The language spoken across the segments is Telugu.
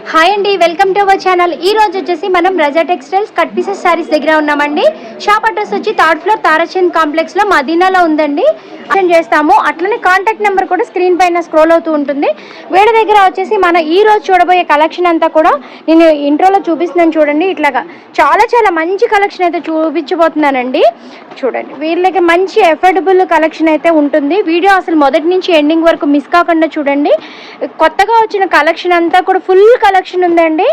హాయ్ అండి, వెల్కమ్ టు అవర్ ఛానల్. ఈ రోజు వచ్చేసి మనం రజా టెక్స్టైల్స్ కట్ పీసెస్ సారీస్ దగ్గర ఉన్నామండి. షాప్ అడ్రస్ వచ్చి థర్డ్ ఫ్లోర్ తారాచంద్ కాంప్లెక్స్ లో మదీనాలో ఉందండి. చేస్తాము అట్లనే కాంటాక్ట్ నెంబర్ కూడా స్క్రీన్ పైన స్క్రోల్ అవుతూ ఉంటుంది. వేడి దగ్గర వచ్చేసి మన ఈ రోజు చూడబోయే కలెక్షన్ అంతా కూడా నేను ఇంట్రోలో చూపిస్తున్నాను చూడండి. ఇట్లాగా చాలా చాలా మంచి కలెక్షన్ అయితే చూపించబోతున్నానండి. చూడండి, వీళ్ళకి మంచి ఎఫోర్డబుల్ కలెక్షన్ అయితే ఉంటుంది. వీడియో అసలు మొదటి నుంచి ఎండింగ్ వరకు మిస్ కాకుండా చూడండి. కొత్తగా వచ్చిన కలెక్షన్ అంతా కూడా ఫుల్ కలెక్షన్ ఉందండి.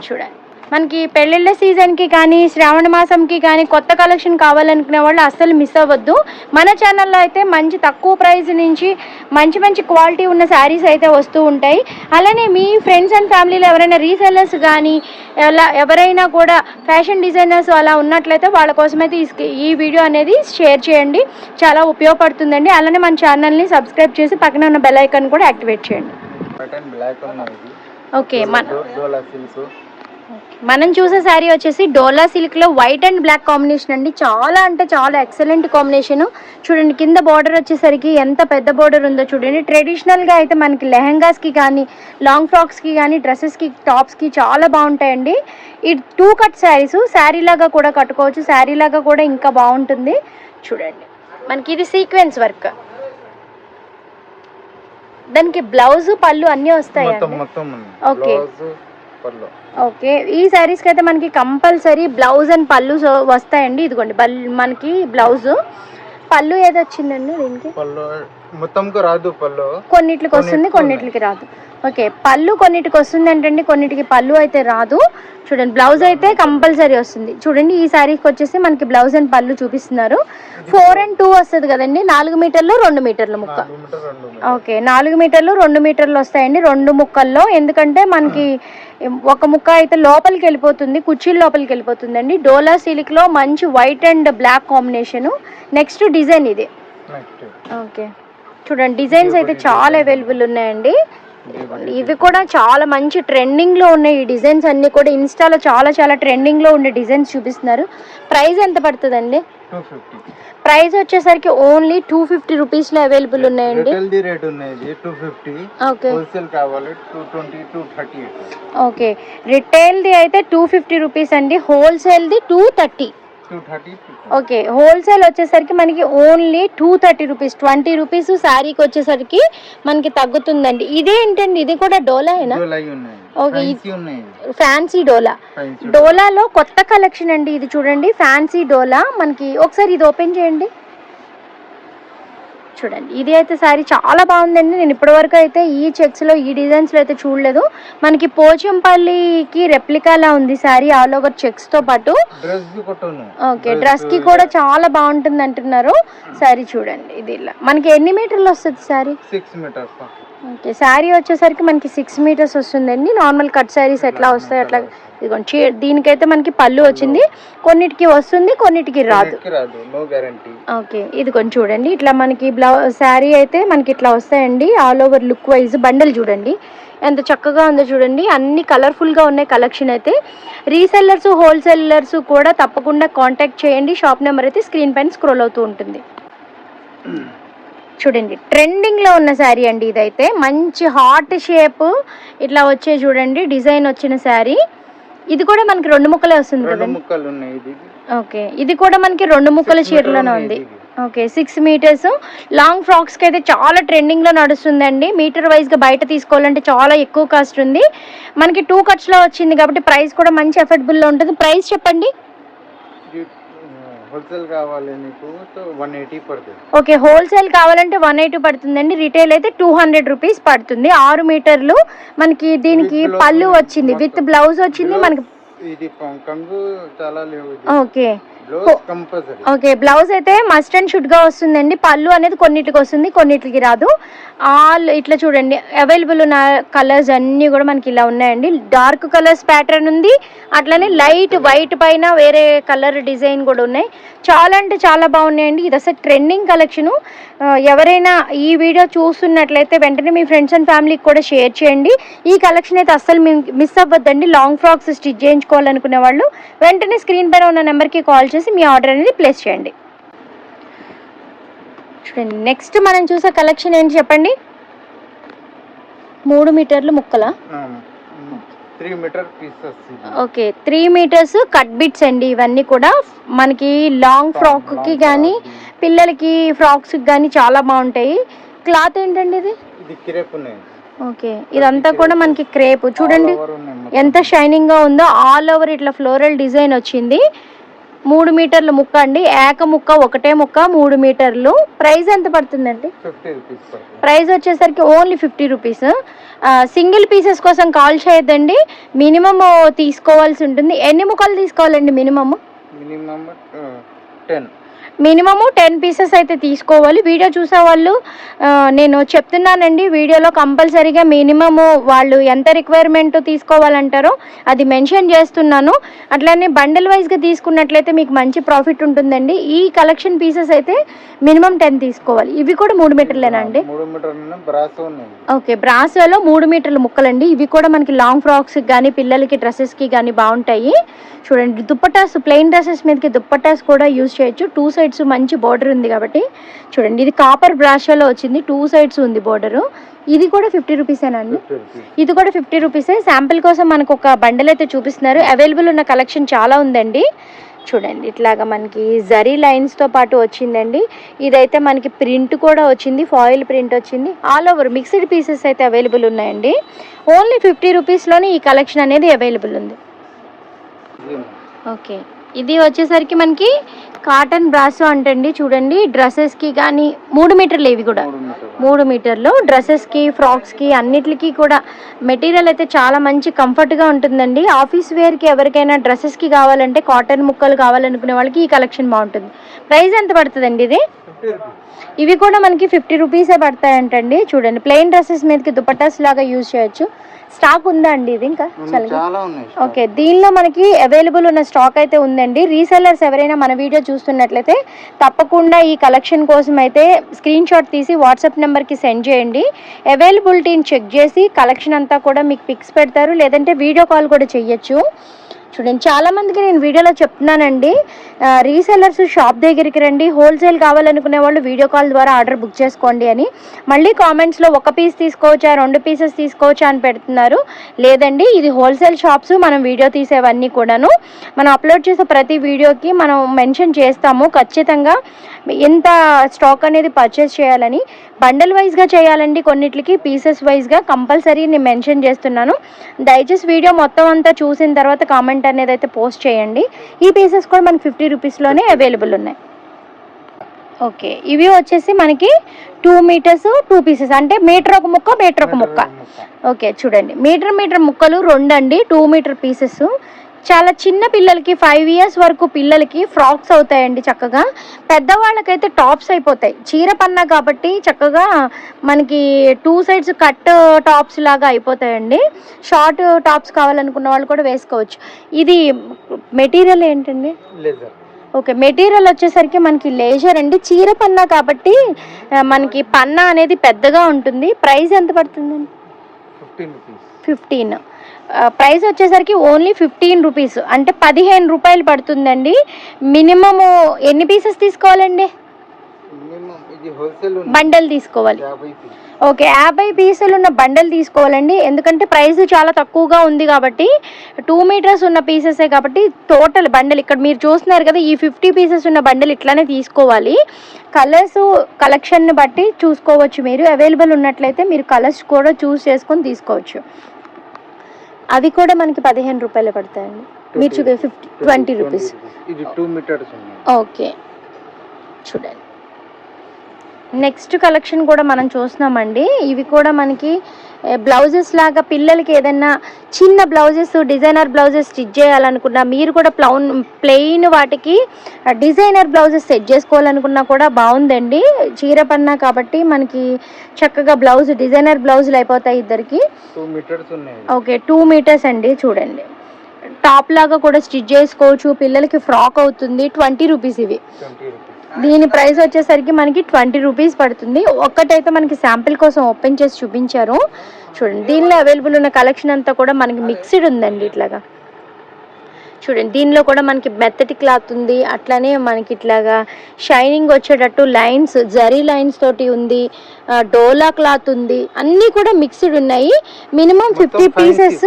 చూడండి, మనకి పెళ్ళిళ్ళ సీజన్కి కానీ శ్రావణ మాసంకి కానీ కొత్త కలెక్షన్ కావాలనుకునే వాళ్ళు అస్సలు మిస్ అవ్వద్దు. మన ఛానల్లో అయితే మంచి తక్కువ ప్రైస్ నుంచి మంచి మంచి క్వాలిటీ ఉన్న శారీస్ అయితే వస్తూ ఉంటాయి. అలానే మీ ఫ్రెండ్స్ అండ్ ఫ్యామిలీలో ఎవరైనా రీసెల్లర్స్ కానీ ఎవరైనా కూడా ఫ్యాషన్ డిజైనర్స్ అలా ఉన్నట్లయితే వాళ్ళ కోసమైతే ఈ వీడియో అనేది షేర్ చేయండి. చాలా ఉపయోగపడుతుందండి. అలానే మన ఛానల్ని సబ్స్క్రైబ్ చేసి పక్కన ఉన్న బెల్ ఐకాన్ కూడా యాక్టివేట్ చేయండి. ఓకే, మనం చూసే శారీ వచ్చేసి డోలా సిల్క్లో వైట్ అండ్ బ్లాక్ కాంబినేషన్ అండి. చాలా అంటే చాలా ఎక్సలెంట్ కాంబినేషన్. చూడండి, కింద బార్డర్ వచ్చేసరికి ఎంత పెద్ద బార్డర్ ఉందో చూడండి. ట్రెడిషనల్గా అయితే మనకి లెహంగాస్కి కానీ లాంగ్ ఫ్రాక్స్కి కానీ డ్రెస్సెస్కి టాప్స్కి చాలా బాగుంటాయండి. ఈ 2 కట్ శారీస్ శారీ లాగా కూడా కట్టుకోవచ్చు. శారీ లాగా కూడా ఇంకా బాగుంటుంది. చూడండి, మనకి ఇది సీక్వెన్స్ వర్క్. దానికి బ్లౌజ్ పళ్ళు అన్నీ వస్తాయి. ఓకే ఓకే, ఈ శారీస్కి అయితే మనకి కంపల్సరీ బ్లౌజ్ అండ్ పళ్ళు వస్తాయండి. ఇదిగోండి మనకి బ్లౌజ్, పళ్ళు ఏది వచ్చిందండి దీనికి? మొత్తంకి రాదు, పళ్ళు కొన్నిటికి వస్తుంది, కొన్నిటికి రాదు. ఓకే, పళ్ళు కొన్నిటికి వస్తుంది ఏంటండి, కొన్నిటికి పళ్ళు అయితే రాదు. చూడండి, బ్లౌజ్ అయితే కంపల్సరీ వస్తుంది. చూడండి, ఈ శారీకి వచ్చేసి మనకి బ్లౌజ్ అండ్ పళ్ళు చూపిస్తున్నారు. 4 and 2 వస్తుంది కదండి. 4 మీటర్లు 2 మీటర్ల ముక్క. ఓకే, 4 మీటర్లు 2 మీటర్లు వస్తాయండి 2 ముక్కల్లో. ఎందుకంటే మనకి ఒక ముక్క అయితే లోపలికి వెళ్ళిపోతుంది, కుర్చీల లోపలికి వెళ్ళిపోతుందండి. డోలా సిల్క్లో మంచి white and black combination. Next design ఇది. ఓకే, చూడండి, డిజైన్స్ అయితే చాలా అవైలబుల్ ఉన్నాయండి. ఇవి కూడా చాలా మంచి ట్రెండింగ్లో ఉన్నాయి. ఈ డిజైన్స్ అన్నీ కూడా ఇన్స్టాలో చాలా చాలా ట్రెండింగ్లో ఉండే డిజైన్స్ చూపిస్తున్నారు. ప్రైస్ ఎంత పడుతుందండి? ప్రైస్ వచ్చేసరికి ఓన్లీ 250 రూపీస్లో అవైలబుల్ ఉన్నాయండి. ఓకే, రిటైల్ది అయితే 250 రూపీస్ అండి. హోల్సేల్ది 230. ఓకే, హోల్సేల్ వచ్చేసరికి మనకి ఓన్లీ 230 రూపీస్. 20 రూపీస్ శారీకి వచ్చేసరికి మనకి తగ్గుతుందండి. ఇదేంటండి, ఇది కూడా డోలాయేనా? ఓకే, ఫ్యాన్సీ డోలా. డోలాలో కొత్త కలెక్షన్ అండి ఇది. చూడండి, ఫ్యాన్సీ డోలా మనకి. ఒకసారి ఇది ఓపెన్ చేయండి. చూడండి, ఇది అయితే శారీ చాలా బాగుందండి. నేను ఇప్పటివరకు అయితే ఈ చెక్స్లో ఈ డిజైన్స్లో అయితే చూడలేదు. మనకి పోచంపల్లికి రెప్లికాలా ఉంది శారీ, ఆల్ ఓవర్ చెక్స్తో పాటు. ఓకే, డ్రెస్కి కూడా చాలా బాగుంటుంది అంటున్నారు. శారీ చూడండి, ఇది ఇలా మనకి ఎన్ని మీటర్లు వస్తుంది శారీ? 6 మీటర్స్. ఓకే, శారీ వచ్చేసరికి మనకి 6 మీటర్స్ వస్తుందండి. నార్మల్ కట్ శారీస్ ఎట్లా వస్తాయి అట్లా. ఇదిగోండి, దీనికైతే మనకి పళ్ళు వచ్చింది, కొన్నిటికి వస్తుంది, కొన్నిటికి రాదు. ఓకే, ఇది కొంచెం చూడండి, ఇట్లా మనకి శారీ అయితే మనకి ఇట్లా వస్తాయండి. All over look wise bundle చూడండి ఎంత చక్కగా ఉందో చూడండి. అన్ని కలర్ఫుల్గా ఉన్నాయి కలెక్షన్ అయితే. రీసెల్లర్స్ హోల్సేలర్స్ కూడా తప్పకుండా కాంటాక్ట్ చేయండి. షాప్ నెంబర్ అయితే స్క్రీన్ పైన స్క్రోల్ అవుతూ ఉంటుంది. చూడండి, ట్రెండింగ్లో ఉన్న శారీ అండి ఇదైతే. మంచి హార్ట్ షేప్ ఇట్లా వచ్చే చూడండి డిజైన్ వచ్చిన శారీ. ఇది కూడా మనకి 2 ముక్కలే వస్తుంది కదండి. ఓకే, ఇది కూడా మనకి 2 ముక్కల చీరలోనే ఉంది. Okay, 6 metres. లాంగ్ ఫ్రాక్స్కి అయితే చాలా ట్రెండింగ్లో నడుస్తుందండి. మీటర్ వైజ్గా బయట తీసుకోవాలంటే చాలా ఎక్కువ కాస్ట్ ఉంది. మనకి 2 కట్స్లో వచ్చింది కాబట్టి ప్రైస్ కూడా మంచి అఫోర్డబుల్లో ఉంటుంది. ప్రైస్ చెప్పండి. హోల్సేల్ కావాలి మీకు 180 పడుతుంది. ఓకే, హోల్సేల్ కావాలంటే 180 పడుతుందండి. రిటైల్ అయితే 200 రూపీస్ పడుతుంది. 6 మీటర్లు మనకి. దీనికి పళ్ళు వచ్చింది, విత్ బ్లౌజ్ వచ్చింది మనకి. ఓకే ఓకే, బ్లౌజ్ అయితే మస్ట్ అండ్ షుడ్ గా వస్తుందండి. పళ్ళు అనేది కొన్నిటికి వస్తుంది, కొన్నిటికి రాదు. ఆల్ ఇట్లా చూడండి, అవైలబుల్ ఉన్న కలర్స్ అన్నీ కూడా మనకి ఇలా ఉన్నాయండి. డార్క్ కలర్స్ ప్యాటర్న్ ఉంది, అట్లనే లైట్ వైట్ పైన వేరే కలర్ డిజైన్ కూడా ఉన్నాయి. చాలా అంటే చాలా బాగున్నాయండి. ఇది అసలు ట్రెండింగ్ కలెక్షను. ఎవరైనా ఈ వీడియో చూస్తున్నట్లయితే వెంటనే మీ ఫ్రెండ్స్ అండ్ ఫ్యామిలీకి కూడా షేర్ చేయండి. ఈ కలెక్షన్ అయితే అస్సలు మిస్ అవ్వద్దండి. లాంగ్ ఫ్రాక్స్ స్టిచ్ చేయించుకోవాలనుకునే వాళ్ళు వెంటనే స్క్రీన్ పైన ఉన్న నెంబర్కి కాల్ చేసి మీ ఆర్డర్ అనేది ప్లేస్ చేయండి. చూడండి, నెక్స్ట్ మనం చూసే కలెక్షన్ ఏంటి చెప్పండి. 3 మీటర్లు ముక్కల. 3 meter pieces okay 3 meters cut bits అండి. ఇవన్నీ కూడా మనకి లాంగ్ ఫ్రాక్కి కానీ పిల్లలకి ఫ్రాక్స్కి కానీ చాలా బాగుంటాయి. క్లాత్ ఏంటండి ఇది? ఇది క్రేప్ ఉన్నాయి. ఓకే ఇదంతా కూడా మనకి క్రేప్ చూడండి ఎంత షైనింగ్గా ఉందో. ఆల్ ఓవర్ ఇట్లా ఫ్లోరల్ డిజైన్ వచ్చింది. 3 మీటర్ల ముక్క అండి. ఏక ముక్క ఒకటే ముక్క 3 మీటర్లు. ప్రైస్ ఎంత పడుతుందండి? 50 రూపీస్ పడుతుంది. ప్రైస్ వచ్చేసరికి ఓన్లీ 50 రూపీస్. సింగిల్ పీసెస్ కోసం కాల్ చేయొద్దండి, మినిమం తీసుకోవాల్సి ఉంటుంది. ఎన్ని ముక్కలు తీసుకోవాలండి మినిమమ్? మినిమం 10. మినిమము 10 పీసెస్ అయితే తీసుకోవాలి. వీడియో చూసే వాళ్ళు నేను చెప్తున్నానండి, వీడియోలో కంపల్సరీగా మినిమము వాళ్ళు ఎంత రిక్వైర్మెంట్ తీసుకోవాలంటారో అది మెన్షన్ చేస్తున్నాను. అట్లనే బండిల్ వైజ్గా తీసుకున్నట్లయితే మీకు మంచి ప్రాఫిట్ ఉంటుందండి. ఈ కలెక్షన్ పీసెస్ అయితే మినిమం 10 తీసుకోవాలి. ఇవి కూడా 3 మీటర్లేనా అండి? 3 మీటర్లు బ్రాసో ఉన్నాయి. ఓకే బ్రాసోలో 3 మీటర్ల ముక్కలండి. ఇవి కూడా మనకి లాంగ్ ఫ్రాక్స్కి కానీ పిల్లలకి డ్రెస్సెస్కి కానీ బాగుంటాయి. చూడండి దుప్పటాస్, ప్లెయిన్ డ్రెస్సెస్ మీదకి దుప్పటాస్ కూడా యూజ్ చేయొచ్చు. 2 సైడ్స్ మంచి బార్డర్ ఉంది కాబట్టి చూడండి. ఇది కాపర్ బ్రాషోలో వచ్చింది, 2 సైడ్స్ ఉంది బార్డరు. ఇది కూడా 50 రూపీసేనా అండి? ఇది కూడా 50 రూపీసే. శాంపిల్ కోసం మనకు ఒక బండిల్ అయితే చూపిస్తున్నారు. అవైలబుల్ ఉన్న కలెక్షన్ చాలా ఉందండి. చూడండి ఇట్లాగా మనకి జరీ లైన్స్తో పాటు వచ్చిందండి. ఇదైతే మనకి ప్రింట్ కూడా వచ్చింది, ఫాయిల్ ప్రింట్ వచ్చింది. ఆల్ ఓవర్ మిక్స్డ్ పీసెస్ అయితే అవైలబుల్ ఉన్నాయండి. ఓన్లీ 50 రూపీస్లోనే ఈ కలెక్షన్ అనేది అవైలబుల్ ఉంది. ఓకే ఇది వచ్చేసరికి మనకి కాటన్ బ్రాసో అంటండి. చూడండి డ్రెస్సెస్కి కానీ 3 మీటర్లు, ఇవి కూడా 3 మీటర్లు డ్రెస్సెస్కి ఫ్రాక్స్కి అన్నిటికీ కూడా మెటీరియల్ అయితే చాలా మంచి కంఫర్ట్గా ఉంటుందండి. ఆఫీస్ వేర్కి ఎవరికైనా డ్రెస్సెస్కి కావాలంటే కాటన్ ముక్కలు కావాలనుకునే వాళ్ళకి ఈ కలెక్షన్ బాగుంటుంది. ప్రైస్ ఎంత పడుతుందండి ఇది? ఇవి కూడా మనకి 50 రూపీసే పడతాయంటండి. చూడండి ప్లెయిన్ డ్రెస్సెస్ మీదకి దుపట్టాస్ లాగా యూజ్ చేయొచ్చు. స్టాక్ ఉందా అండి ఇది? ఇంకా చాలా ఉన్నాయి. ఓకే దీనిలో మనకి అవైలబుల్ ఉన్న స్టాక్ అయితే ఉందండి. రీసెల్లర్స్ ఎవరైనా మన వీడియో చూస్తున్నట్లయితే తప్పకుండా ఈ కలెక్షన్ కోసం అయితే స్క్రీన్ షాట్ తీసి వాట్సాప్ నెంబర్కి సెండ్ చేయండి. అవైలబిలిటీని చెక్ చేసి కలెక్షన్ అంతా కూడా మీకు పిక్స్ పెడతారు, లేదంటే వీడియో కాల్ కూడా చెయ్యొచ్చు. చూడండి చాలామందికి నేను వీడియోలో చెప్తున్నానండి, రీసెల్లర్స్ షాప్ దగ్గరికి రండి, హోల్సేల్ కావాలనుకునే వాళ్ళు వీడియో కాల్ ద్వారా ఆర్డర్ బుక్ చేసుకోండి అని. మళ్ళీ కామెంట్స్లో 1 పీస్ తీసుకోవచ్చా 2 పీసెస్ తీసుకోవచ్చా అని పెడుతున్నారు. లేదండి ఇది హోల్సేల్ షాప్స్. మనం వీడియో తీసేవన్నీ కూడాను మనం అప్లోడ్ చేసే ప్రతి వీడియోకి మనం మెన్షన్ చేస్తాము ఖచ్చితంగా ఎంత స్టాక్ అనేది పర్చేస్ చేయాలని. బండల్ వైజ్గా చేయాలండి, కొన్నిటికి పీసెస్ వైజ్గా కంపల్సరీ నేను మెన్షన్ చేస్తున్నాను. దయచేసి వీడియో మొత్తం అంతా చూసిన తర్వాత కామెంట్ అనేది అయితే పోస్ట్ చేయండి. ఈ పీసెస్ కూడా మనకి 50 రూపీస్లోనే అవైలబుల్ ఉన్నాయి. ఓకే ఇవి వచ్చేసి మనకి 2 మీటర్స్ 2 పీసెస్, అంటే మీటర్ ఒక ముక్క మీటర్ ఒక ముక్క. ఓకే చూడండి మీటర్ ముక్కలు 2 అండి, 2 మీటర్ పీసెస్. చాలా చిన్న పిల్లలకి 5 ఇయర్స్ వరకు పిల్లలకి ఫ్రాక్స్ అవుతాయండి చక్కగా. పెద్దవాళ్ళకైతే టాప్స్ అయిపోతాయి. చీర పన్నా కాబట్టి చక్కగా మనకి 2 సైడ్స్ కట్ టాప్స్ లాగా అయిపోతాయండి. షార్ట్ టాప్స్ కావాలనుకున్న వాళ్ళు కూడా వేసుకోవచ్చు. ఇది మెటీరియల్ ఏంటండి? లేజర్. ఓకే మెటీరియల్ వచ్చేసరికి మనకి లేజర్ అండి. చీర పన్నా కాబట్టి మనకి పన్నా అనేది పెద్దగా ఉంటుంది. ప్రైస్ ఎంత పడుతుందండి? 15. ప్రైస్ వచ్చేసరికి ఓన్లీ 15 రూపీస్, అంటే 15 రూపాయలు పడుతుందండి. మినిమము ఎన్ని పీసెస్ తీసుకోవాలండి? బండల్ తీసుకోవాలి. ఓకే 50 పీసులు ఉన్న బండల్ తీసుకోవాలండి. ఎందుకంటే ప్రైస్ చాలా తక్కువగా ఉంది కాబట్టి 2 మీటర్స్ ఉన్న పీసెసే కాబట్టి టోటల్ బండల్ ఇక్కడ మీరు చూస్తున్నారు కదా, ఈ 50 పీసెస్ ఉన్న బండల్ ఇట్లానే తీసుకోవాలి. కలర్స్ కలెక్షన్ని బట్టి చూసుకోవచ్చు. మీరు అవైలబుల్ ఉన్నట్లయితే మీరు కలర్స్ కూడా చూస్ చేసుకొని తీసుకోవచ్చు. అవి కూడా మనకి 15 రూపాయలు పడతాయండి. మీరు చూపే 20 రూపీస్. ఇది 2 మీటర్స్ ఉంది. ఓకే చూడండి నెక్స్ట్ కలెక్షన్ కూడా మనం చూస్తున్నామండి. ఇవి కూడా మనకి బ్లౌజెస్ లాగా పిల్లలకి ఏదైనా చిన్న బ్లౌజెస్ డిజైనర్ బ్లౌజెస్ స్టిచ్ చేయాలనుకున్నా, మీరు కూడా ప్లెయిన్ వాటికి డిజైనర్ బ్లౌజెస్ సెట్ చేసుకోవాలనుకున్నా కూడా బాగుందండి. చీర పన్నా కాబట్టి మనకి చక్కగా బ్లౌజ్ డిజైనర్ బ్లౌజులు అయిపోతాయి ఇద్దరికి. 2 మీటర్స్ ఉన్నాయి. ఓకే 2 మీటర్స్ అండి. చూడండి టాప్ లాగా కూడా స్టిచ్ చేసుకోవచ్చు. పిల్లలకి ఫ్రాక్ అవుతుంది. 20 రూపీస్ ఇవి. దీని ప్రైస్ వచ్చేసరికి మనకి 20 రూపీస్ పడుతుంది. ఒక్కటైతే మనకి శాంపిల్ కోసం ఓపెన్ చేసి చూపించారు. చూడండి దీనిలో అవైలబుల్ ఉన్న కలెక్షన్ అంతా కూడా మనకి మిక్స్డ్ ఉందండి. ఇట్లాగా చూడండి దీనిలో కూడా మనకి మెత్తటి క్లాత్ ఉంది, అట్లానే మనకి ఇట్లాగా షైనింగ్ వచ్చేటట్టు లైన్స్ జరీ లైన్స్ తోటి ఉంది. డోలా క్లాత్ ఉంది, అన్నీ కూడా మిక్స్డ్ ఉన్నాయి. Minimum 50 pieces.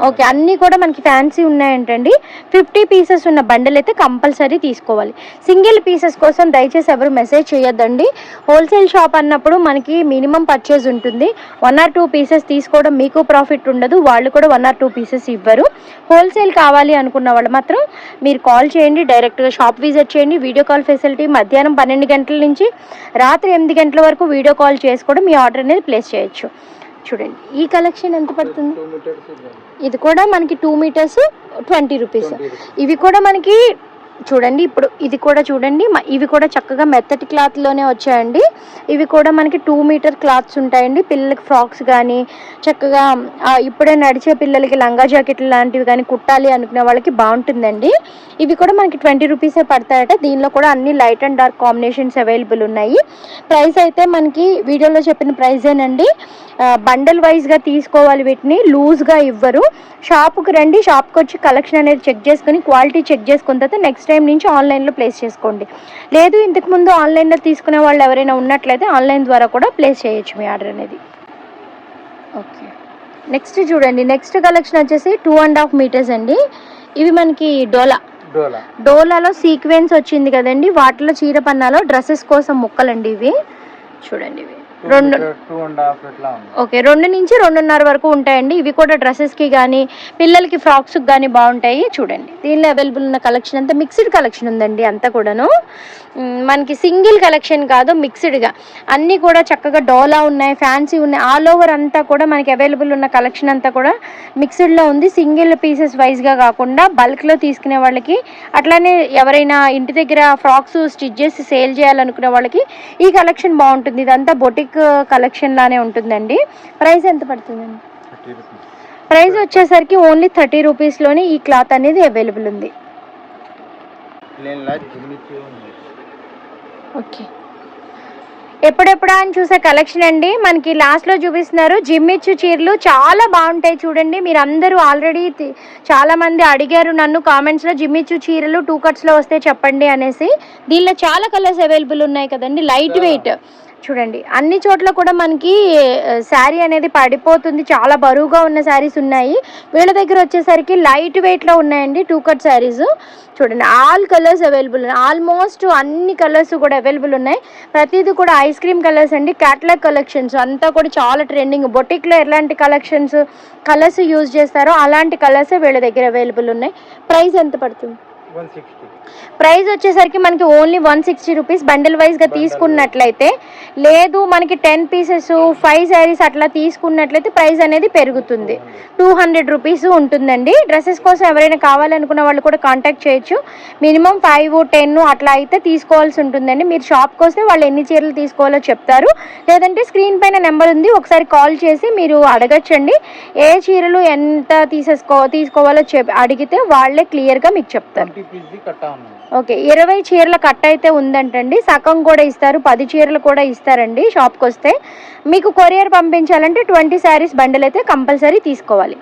ఓకే, అన్నీ కూడా మనకి ఫ్యాన్సీ ఉన్నాయంటండి. 50 పీసెస్ ఉన్న బండల్ అయితే కంపల్సరీ తీసుకోవాలి. సింగిల్ పీసెస్ కోసం దయచేసి ఎవరు మెసేజ్ చేయొద్దండి. హోల్సేల్ షాప్ అన్నప్పుడు మనకి మినిమం పర్చేజ్ ఉంటుంది. 1 or 2 పీసెస్ తీసుకోవడం మీకు ప్రాఫిట్ ఉండదు, వాళ్ళు కూడా 1 or 2 పీసెస్ ఇవ్వరు. హోల్సేల్ కావాలి అనుకున్న వాళ్ళు మాత్రం మీరు కాల్ చేయండి, డైరెక్ట్గా షాప్ విజిట్ చేయండి. వీడియో కాల్ ఫెసిలిటీ మధ్యాహ్నం 12 గంటల నుంచి రాత్రి 8 గంటల వరకు వీడియో కాల్ చేసి కూడా మీ ఆర్డర్ అనేది ప్లేస్ చేయొచ్చు. చూడండి ఈ కలెక్షన్ ఎంత పడుతుంది. ఇది కూడా మనకి 2 మీటర్స్ 20 రూపీస్. ఇవి కూడా మనకి చూడండి, ఇప్పుడు ఇది కూడా చూడండి, ఇవి కూడా చక్కగా మెత్తటి క్లాత్లోనే వచ్చాయండి. ఇవి కూడా మనకి 2 మీటర్ క్లాత్స్ ఉంటాయండి. పిల్లలకి ఫ్రాక్స్ కానీ చక్కగా ఇప్పుడే నడిచే పిల్లలకి లంగా జాకెట్లు లాంటివి కానీ కుట్టాలి అనుకునే వాళ్ళకి బాగుంటుందండి. ఇవి కూడా మనకి 20 రూపీసే పడతాయట. దీనిలో కూడా అన్ని light and dark combinations available ఉన్నాయి. ప్రైస్ అయితే మనకి వీడియోలో చెప్పిన ప్రైజేనండి. బండల్ వైజ్గా తీసుకోవాలి, వీటిని లూజ్గా ఇవ్వరు. షాప్కి రండి, షాప్కి వచ్చి కలెక్షన్ అనేది చెక్ చేసుకుని క్వాలిటీ చెక్ చేసుకున్న తర్వాత నెక్స్ట్ టైం నుంచి ఆన్లైన్లో ప్లేస్ చేసుకోండి. లేదు ఇంతకుముందు ఆన్లైన్లో తీసుకునే వాళ్ళు ఎవరైనా ఉన్నట్లయితే ఆన్లైన్ ద్వారా కూడా ప్లేస్ చేయొచ్చు మీ ఆర్డర్ అనేది. ఓకే, నెక్స్ట్ చూడండి, నెక్స్ట్ కలెక్షన్ వచ్చేసి 2.5 మీటర్స్ అండి. ఇవి మనకి డోలాలో సీక్వెన్స్ వచ్చింది కదండి, వాటిలో చీర పన్నాలో డ్రెస్సెస్ కోసం ముక్కలండి ఇవి. చూడండి ఇవి 2 నుంచి 2.5 వరకు ఉంటాయండి. ఇవి కూడా డ్రెస్సెస్కి కానీ పిల్లలకి ఫ్రాక్స్కి కానీ బాగుంటాయి. చూడండి దీనిలో అవైలబుల్ ఉన్న కలెక్షన్ అంతా మిక్స్డ్ కలెక్షన్ ఉందండి. అంతా కూడాను మనకి సింగిల్ కలెక్షన్ కాదు, మిక్స్డ్గా అన్నీ కూడా చక్కగా డోలా ఉన్నాయి, ఫ్యాన్సీ ఉన్నాయి. ఆల్ ఓవర్ అంతా కూడా మనకి అవైలబుల్ ఉన్న కలెక్షన్ అంతా కూడా మిక్స్డ్లో ఉంది. సింగిల్ పీసెస్ వైజ్గా కాకుండా బల్క్లో తీసుకునే వాళ్ళకి, అట్లానే ఎవరైనా ఇంటి దగ్గర ఫ్రాక్స్ స్టిచ్ చేసి సేల్ చేయాలనుకునే వాళ్ళకి ఈ కలెక్షన్ బాగుంటుంది. ఇదంతా బొటిక్ కలెక్షన్ లానే ఉంటుందండి. ప్రైస్ ఎంత పడుతుందండి? ప్రైస్ వచ్చేసరికి ఓన్లీ 30 రూపీస్లోనే ఈ క్లాత్ అనేది అవైలబుల్ ఉంది. ఓకే, ఎప్పుడెప్పుడా అని చూసే కలెక్షన్ అండి. మనకి లాస్ట్లో చూపిస్తున్నారు జిమ్మిచ్చు చీరలు, చాలా బాగుంటాయి. చూడండి మీరు అందరూ ఆల్రెడీ చాలామంది అడిగారు నన్ను కామెంట్స్లో జిమ్మిచ్చు చీరలు 2 కట్స్లో వస్తే చెప్పండి అనేసి. దీనిలో చాలా కలర్స్ అవైలబుల్ ఉన్నాయి కదండి. లైట్ వెయిట్ చూడండి, అన్ని చోట్ల కూడా మనకి శారీ అనేది పడిపోతుంది, చాలా బరువుగా ఉన్న శారీస్ ఉన్నాయి. వీళ్ళ దగ్గర వచ్చేసరికి లైట్ వెయిట్లో ఉన్నాయండి 2 కట్ శారీస్. చూడండి ఆల్ కలర్స్ అవైలబుల్ ఉన్నాయి, ఆల్మోస్ట్ అన్ని కలర్స్ కూడా అవైలబుల్ ఉన్నాయి. ప్రతిదీ కూడా ఐస్ క్రీమ్ కలర్స్ అండి. క్యాటలాగ్ కలెక్షన్స్ అంతా కూడా చాలా ట్రెండింగ్. బొటిక్లో ఎలాంటి కలర్స్ యూజ్ చేస్తారో అలాంటి కలర్స్ వీళ్ళ దగ్గర అవైలబుల్ ఉన్నాయి. ప్రైస్ ఎంత పడుతుంది? 160. ప్రైస్ వచ్చేసరికి మనకి ఓన్లీ 160 రూపీస్ బండిల్ వైజ్గా తీసుకున్నట్లయితే. లేదు మనకి 10 పీసెస్ 5 శారీస్ అట్లా తీసుకున్నట్లయితే ప్రైస్ అనేది పెరుగుతుంది. 200 రూపీస్ ఉంటుందండి. డ్రెస్సెస్ కోసం ఎవరైనా కావాలనుకున్న వాళ్ళు కూడా కాంటాక్ట్ చేయొచ్చు. మినిమం 5, 10 అట్లా అయితే తీసుకోవాల్సి ఉంటుందండి. మీరు షాప్కి వస్తే వాళ్ళు ఎన్ని చీరలు తీసుకోవాలో చెప్తారు, లేదంటే స్క్రీన్ పైన నెంబర్ ఉంది, ఒకసారి కాల్ చేసి మీరు అడగచ్చండి. ఏ చీరలు ఎంత తీసుకోవాలో అడిగితే వాళ్ళే క్లియర్గా మీకు చెప్తారు. ఓకే, 20 చీరల కట్ట అయితే ఉందంటండి. సగం కూడా ఇస్తారు, 10 చీరలు కూడా ఇస్తారండి. షాప్కి వస్తే మీకు కొరియర్ పంపించాలంటే 20 శారీస్ బండిల్ అయితే కంపల్సరీ తీసుకోవాలి.